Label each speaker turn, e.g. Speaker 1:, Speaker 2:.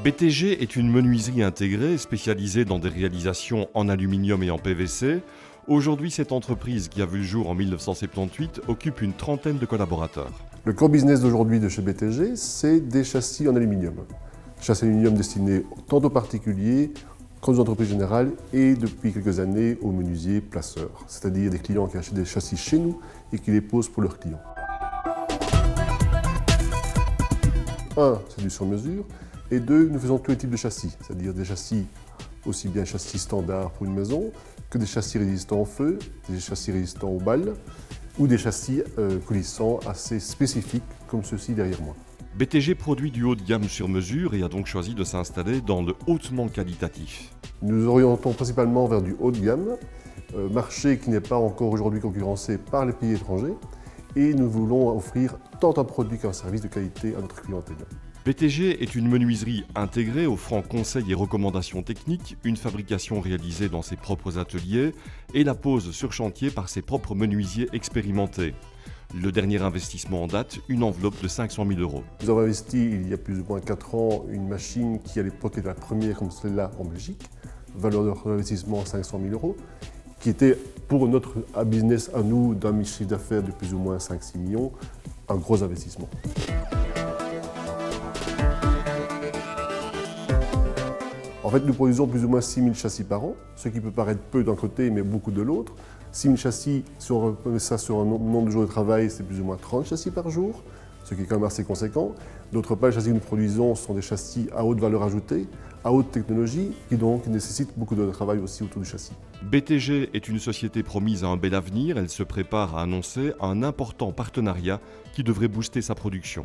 Speaker 1: BTG est une menuiserie intégrée spécialisée dans des réalisations en aluminium et en PVC. Aujourd'hui, cette entreprise, qui a vu le jour en 1978, occupe une trentaine de collaborateurs.
Speaker 2: Le core business d'aujourd'hui de chez BTG, c'est des châssis en aluminium. Châssis aluminium destinés tant aux particuliers qu'aux entreprises générales et depuis quelques années aux menuisiers placeurs, c'est-à-dire des clients qui achètent des châssis chez nous et qui les posent pour leurs clients. Un, c'est du sur-mesure, et deux, nous faisons tous les types de châssis, c'est-à-dire des châssis aussi bien châssis standards pour une maison que des châssis résistants au feu, des châssis résistants aux balles ou des châssis coulissants assez spécifiques comme ceux-ci derrière moi.
Speaker 1: BTG produit du haut de gamme sur mesure et a donc choisi de s'installer dans le hautement qualitatif.
Speaker 2: Nous orientons principalement vers du haut de gamme, marché qui n'est pas encore aujourd'hui concurrencé par les pays étrangers, et nous voulons offrir tant un produit qu'un service de qualité à notre clientèle.
Speaker 1: BTG est une menuiserie intégrée offrant conseils et recommandations techniques, une fabrication réalisée dans ses propres ateliers et la pose sur chantier par ses propres menuisiers expérimentés. Le dernier investissement en date, une enveloppe de 500 000 €.
Speaker 2: Nous avons investi il y a plus ou moins 4 ans une machine qui à l'époque était la première comme celle-là en Belgique, valeur d'investissement 500 000 €, qui était pour notre business à nous d'un chiffre d'affaires de plus ou moins 5-6 millions, un gros investissement. En fait, nous produisons plus ou moins 6 000 châssis par an, ce qui peut paraître peu d'un côté, mais beaucoup de l'autre. 6 000 châssis, si on remet ça sur un nombre de jours de travail, c'est plus ou moins 30 châssis par jour, ce qui est quand même assez conséquent. D'autre part, les châssis que nous produisons sont des châssis à haute valeur ajoutée, à haute technologie, qui donc nécessitent beaucoup de travail aussi autour du châssis.
Speaker 1: BTG est une société promise à un bel avenir. Elle se prépare à annoncer un important partenariat qui devrait booster sa production.